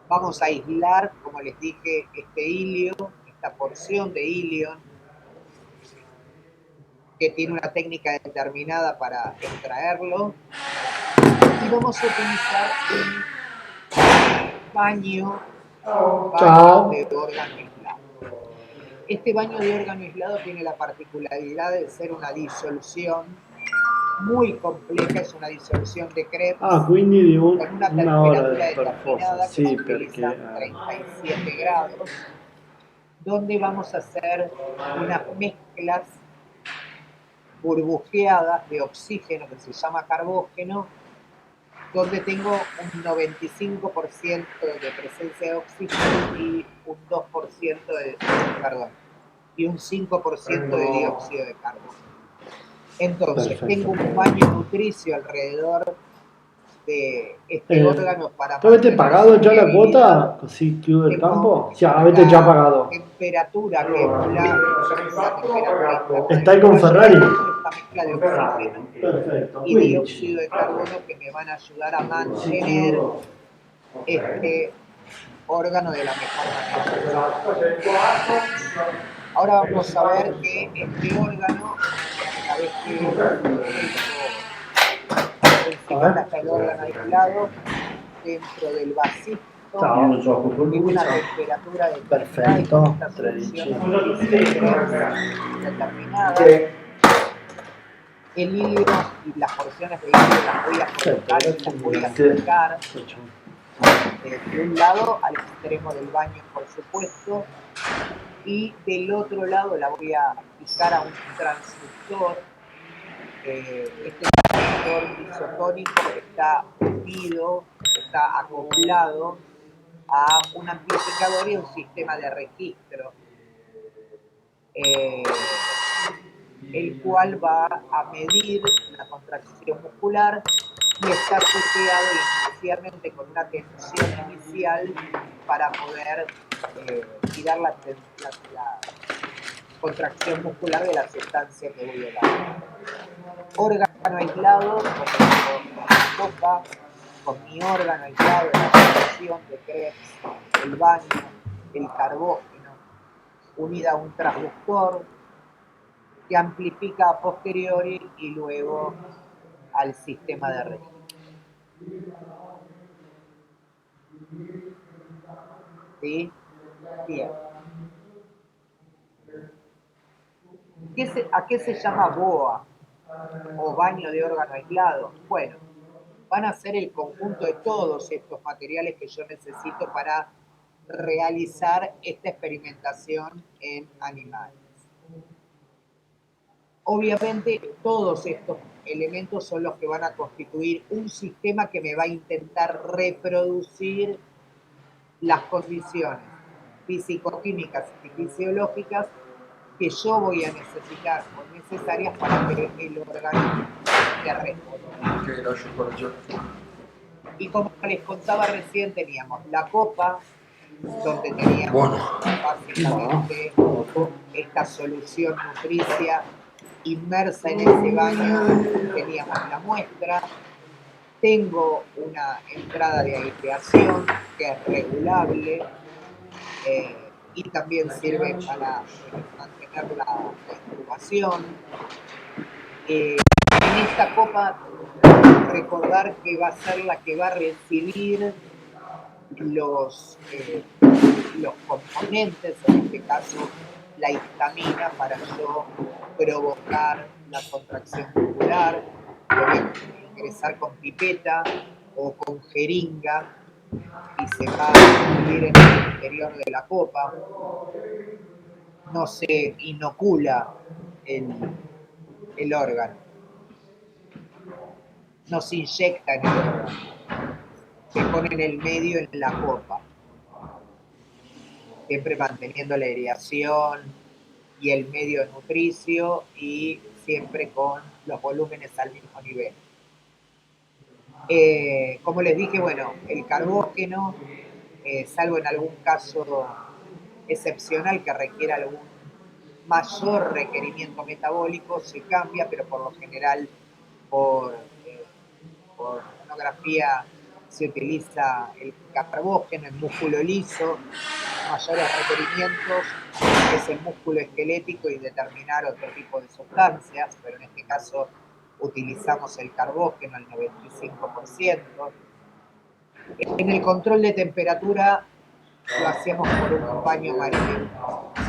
Vamos a aislar, como les dije, este hilio, esta porción de hilio, que tiene una técnica determinada para extraerlo. Y vamos a utilizar un baño de órgano aislado. Este baño de órgano aislado tiene la particularidad de ser una disolución muy compleja, es una disolución de Krebs quindi con una temperatura di determinada que sì, se utiliza perché 37 grados, donde vamos a hacer unas mezclas burbujeadas de oxígeno que se llama carbógeno, donde tengo un 95% de presencia de oxígeno y un 2% y un 5% de dióxido de carbono. Entonces, tengo un baño nutricio alrededor de este órgano para avete pagato già la quota così chiude il campo? Sì, avete già pagato. Temperatura que es la temperatura ¿Estáis con Ferrari? esta mezcla de oxígeno Perfetto. y dióxido de carbono que me van a ayudar a mantener este órgano de la mejor manera. Ahora vamos a ver que este órgano, una vez que está el órgano aislado dentro del vasito, de una temperatura Perfetto, esta 13. determinada. El hilio y las porciones de hilio las voy a colocar y las voy a acercar de un lado al extremo del baño, por supuesto, y del otro lado la voy a fijar a un transductor. Este transductor isotónico está unido, está acoplado a un amplificador y un sistema de registro, el cual va a medir la contracción muscular y está asociado inicialmente con una tensión inicial para poder tirar la contracción muscular de la sustancia que voy a dar. Órgano aislado, con mi órgano aislado, la solución de Krebs, el baño, el carbógeno, unida a un transductor que amplifica a posteriori y luego al sistema de registro. ¿Sí? Bien. ¿A qué se llama BOA o baño de órgano aislado? Bueno, van a ser el conjunto de todos estos materiales que yo necesito para realizar esta experimentación en animales. Obviamente todos estos elementos son los que van a constituir un sistema que me va a intentar reproducir las condiciones físico-químicas y fisiológicas que yo voy a necesitar o necesarias para que el organismo se responda. Ok, lascio correggere. Y como les contaba recién, teníamos la copa, donde teníamos Bueno. básicamente esta solución nutricia inmersa en ese baño, teníamos la muestra. Tengo una entrada de aireación que es regulable y también sirve para mantener la incubación. En esta copa, recordar que va a ser la que va a recibir los componentes, en este caso la histamina, para yo provocar la contracción muscular. Voy a ingresar con pipeta o con jeringa y se va a incluir en el interior de la copa. No se inocula el órgano, no se inyecta en el órgano, se pone en el medio en la copa, siempre manteniendo la aireación y el medio nutricio y siempre con los volúmenes al mismo nivel. Como les dije, bueno, el carbógeno, salvo en algún caso excepcional que requiera algún mayor requerimiento metabólico, se cambia, pero por lo general por sonografía se utiliza el carbógeno en músculo liso. Mayores requerimientos es el músculo esquelético y determinar otro tipo de sustancias, pero en este caso utilizamos el carbógeno al 95%. En el control de temperatura lo hacíamos por un baño María,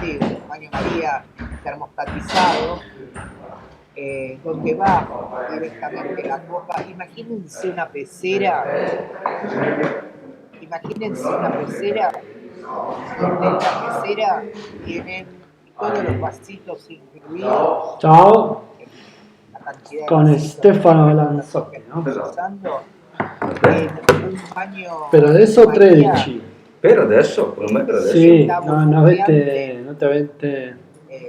sí, un baño María termostatizado, donde va directamente la copa. Imagínense una pecera donde en la pecera tienen todos los vasitos incluidos. Ciao, La cantidad de con vasitos Stefano Lanzotti, que no? estamos usando en un baño Pero adesso Maria, 13. Per adesso? Per me per adesso? Sì, non ti avete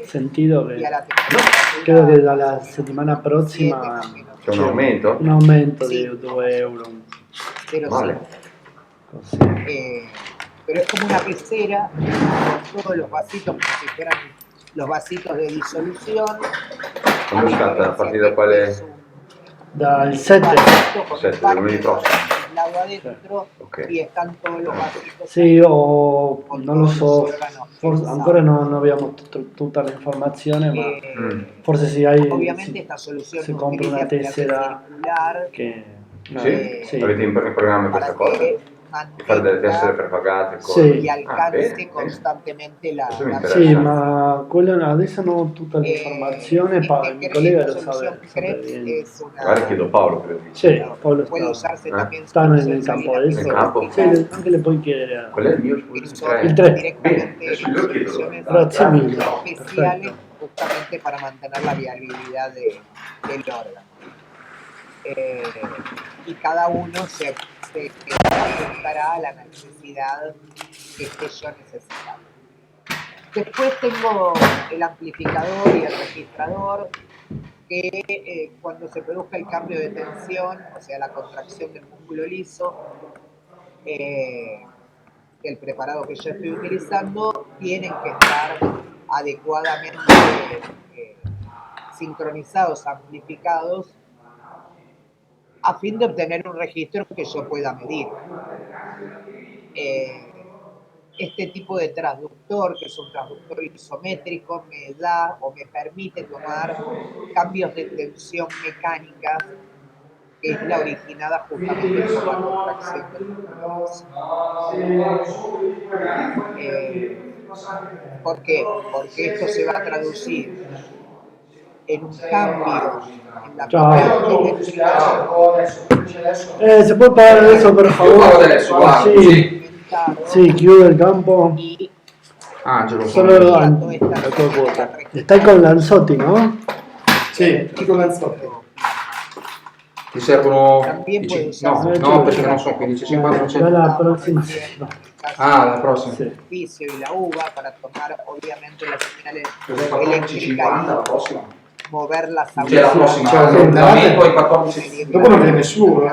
sentito y che a la temperatura credo che dalla settimana prossima C'è un aumento? un aumento Sì. di 2 euro. pero Vale. Così. Pero es como una pecera con todos los vasitos como si fueran los vasitos de disolución. Quando scatta? A partire da quale? Dal 7. 7, del lunedì prossimo. Lado adentro Ok. y están todos los vasitos. Sì, o con non lo todos so, los órganos forse pensados. ancora non abbiamo tutta l'informazione, ma forse sì, Obviamente esta solución si compra una nutricia se hace tessera circular che... no, Sì? sì. Avete in programma para questa cosa? que Di fare delle tessere mantenga prepagate? Sì. y alcance bene. constantemente la Questo mi la interessa. Sì, ma quello adesso non ho tutta l'informazione, mi collega lo esta sabe, solución sabe Krebs bene. es una Magari chiedo a Paolo che lo dice. Sì, Paolo puede sta, usarse también stanno nel soluciones campo adesso. Nel campo? Sì, anche le puoi chiedere. Qual è il mio? que Scusi, son Il tre. directamente Bene, adesso glielo chiedo. soluciones Grazie mille, especiales perfetto. justamente para mantener la viabilidad del órgano. Y cada uno se ajustará a la necesidad que esté yo necesitando. Después tengo el amplificador y el registrador, que cuando se produzca el cambio de tensión, o sea, la contracción del músculo liso, el preparado que yo estoy utilizando, tienen que estar adecuadamente sincronizados, amplificados, a fin de obtener un registro que yo pueda medir. Este tipo de transductor, que es un transductor isométrico, me da o me permite tomar cambios de tensión mecánica, que es la originada justamente por la contracción del músculo. ¿Por qué? Porque esto se va a traducir en un cambio en la Ciao. capacidad Se può parlare adesso per Io parlo favore? adesso, guarda, Sì, sì. sì, chiudo il campo. y Angelo, Solo guiando esta la tua quota. Stai con Lanzotti, no? Sì, Chico Lanzotti. Ti servono También i puede no, usarse no, perché non sono 15, 50, non c'è. La prossima sera. Ah, la prossima. Sì. El oficio y la uva para tomar obviamente las señales Cos'è 14,50 la prossima? moverlas a Cioè la prossima, Cioè, l'appuntamento è 14. Dopo non viene nessuno,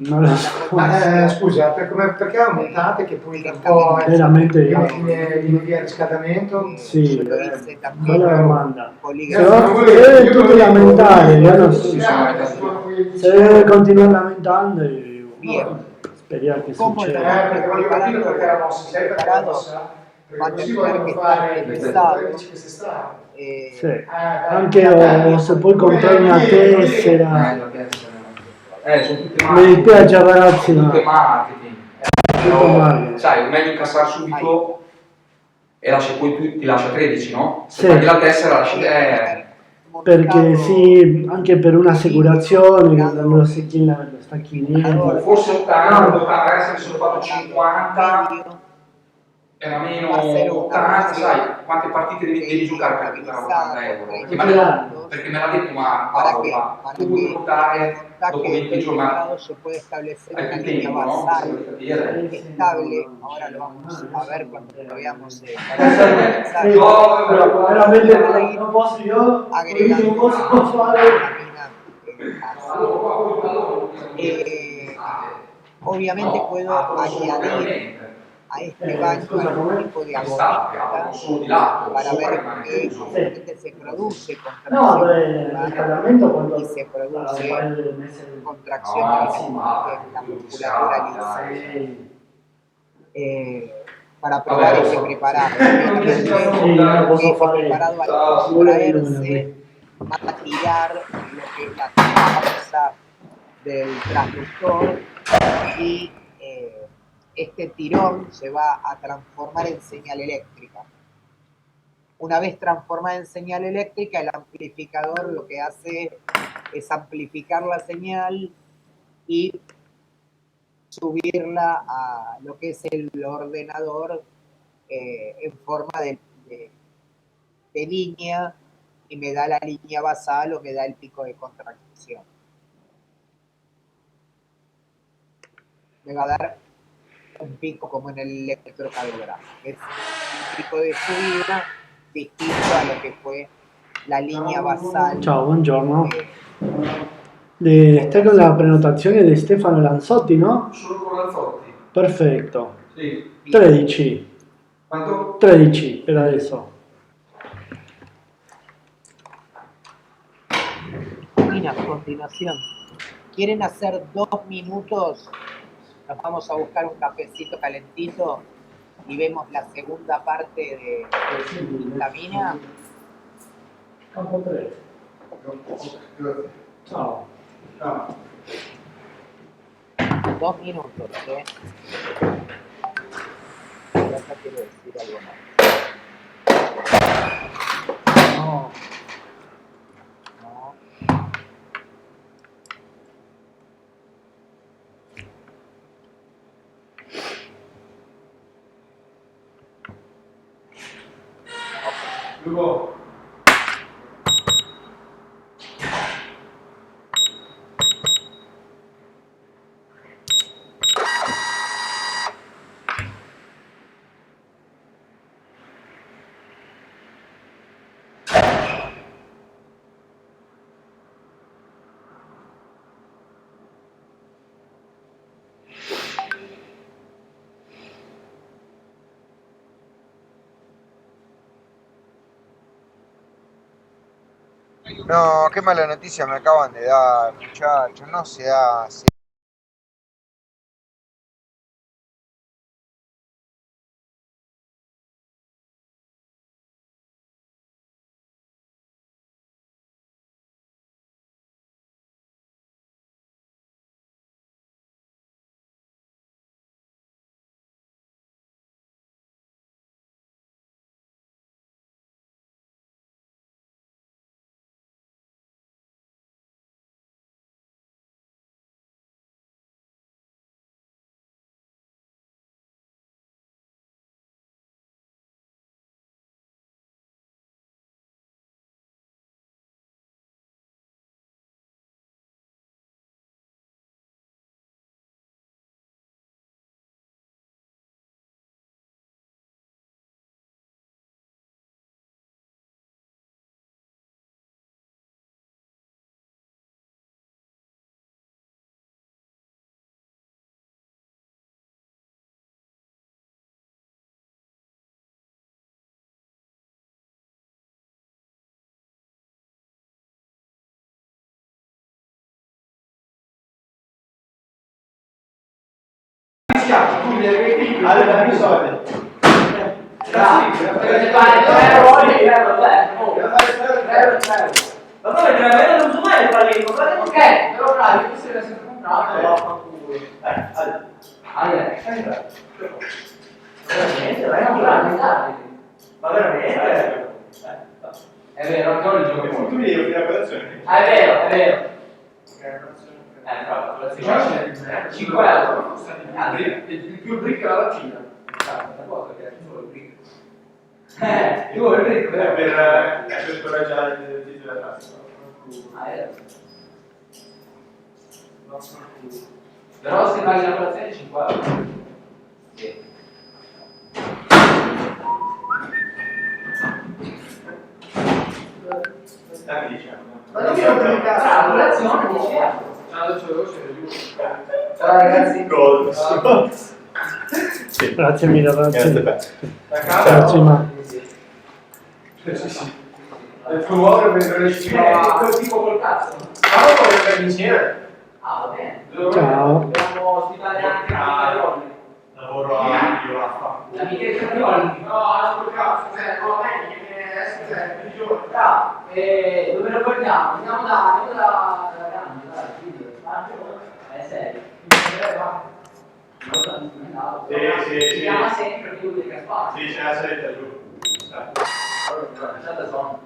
Non lo so. Ma scusa, perché aumentate che poi tra un po' Veramente io. viene via il riscaldamento? Sì, Yo lo hice también. bella domanda. Polígrafo. Se tu ti lamentare, io non so. Sì, sono aumentati. Se continui lamentando, io Bien. speriamo che ¿Cómo lo succeda. Perché voglio capire perché la mossa, sai perché la preparado? mossa? Perché Van a così tener vogliono que fare estar le pesados. quest'estate. Sì. Anche o se poi comprai una tessera. La tessera. Sono tutte Mi marketing. piace ragazzi, Sono tutte ma marketing. tutto marketing. Sai, è meglio incassare subito e poi tu ti lascia 13, no? Se Sì. paghi la tessera lasci. Perché sì, anche per un'assicurazione, che non lo sai chi lo sta chiedendo. Forse 80, magari se ne sono fatto 50, era meno Hacer una 80, sai, función quante partite devi giocare per recuperare 80 euro? Perché me l'ha detto, ma para Paolo, que, ma para tu vuoi que portare el dopo montaje 20 del giorni, ma teclado se puede establecer hai una più línea tempo, no? Cosa basal vuoi capire? estable. Ahora lo vamos a ver cuando lo veamos No, però veramente non posso io, agregando non posso fare. vitamina obviamente puedo añadir a este baño algún tipo de agonista para ver que obviamente se produce No, contracción il riscaldamento quando y se produce un paio di mesi. contracción en la musculatura lisa. Para probar hay que preparar. Sì, io posso fare Preparado al solo in contraerse, va a tirar lo que es la causa del transductor y este tirón se va a transformar en señal eléctrica. Una vez transformada en señal eléctrica, el amplificador lo que hace es amplificar la señal y subirla a lo que es el ordenador en forma de línea y me da la línea basal o me da el pico de contracción. Me va a dar un pico como en el electrocardiograma. Es un pico de subida distinto a lo que fue la línea basal. Ciao, buongiorno. Stai con la prenotazione di Stefano Lanzotti, no? Solo con Lanzotti? Perfetto. Sì. 13. Quanto? 13 per adesso. Y a continuación, ¿quieren hacer 2 minutos? Nos vamos a buscar un cafecito calentito y vemos la segunda parte de vitamina. Campo 3. Ciao. 2 minutos, ¿eh? Y acá quiero decir algo más. No. No. Lugo. No, qué mala noticia me acaban de dar, muchachos. No se hace. Allora, i soldi. Dovete fare 3 ruoli, vabbè. Ma come 3 euro non so mai fare Ok, però bravi, questo deve essere comprato. Veramente, vai a curare, ma veramente? è vero, anche oggi gioco Tu mi devi offrire la colazione? Ah, è vero, è vero. Bravo, la colazione 5 euro. Il più ricco è la Cina. Una cosa che è solo il brick. Tu il brick, vero? Per scoraggiare il titolo della classe. Ah, è vero. Però se paghi la colazione 5 euro. Sì. Stai dicendo. Ma non io per caso la colazione 10 euro. Ciao ragazzi. Grazie mille, grazie. Grazie, ma. Il tuo uomo per riuscire Quel tipo col cazzo. Ma non voglio andare insieme. Ah, va bene. Ciao. Dobbiamo ospitare anche Michele. Lavoro a io a La Michele Caprioli. No, sul cazzo, no, lei giorni. Bravo. Dove lo guardiamo? Andiamo da grande, dai, video. È serio. Sì. Si chiama sempre più di Gaspar. Sì, c'è la saletta giù. Allora, sono.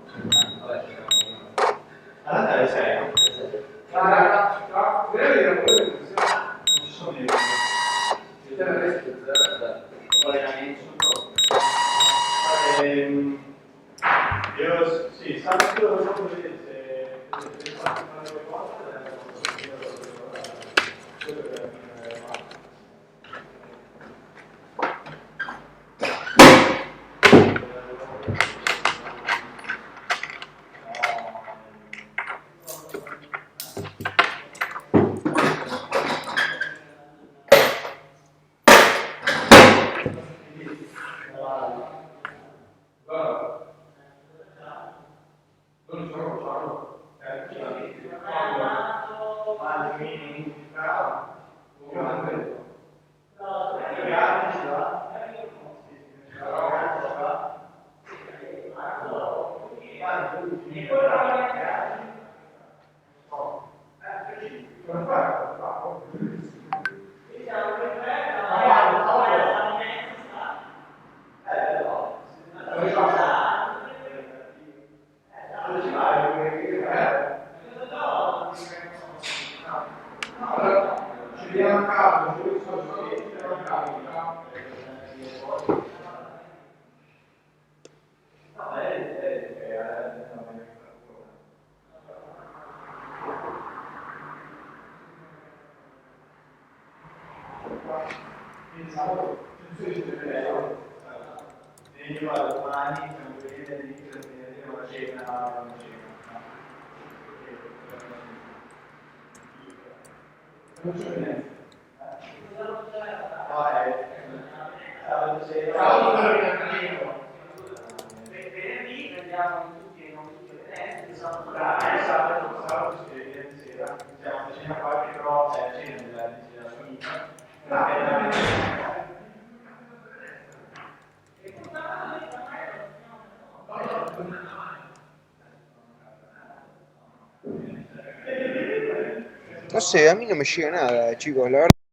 Vabbè. Allora alle 6. Non ci sono niente. Io sì, sabato dopo vedere se fare qualche io vado domani, una cena, non c'è niente. Sabato sera. Venerdì prendiamo tutti e non tutti le teste, sabato sera, stiamo facendo qualche però c'è la cena della sua amica. No sé, a mí no me llega nada, chicos, la verdad.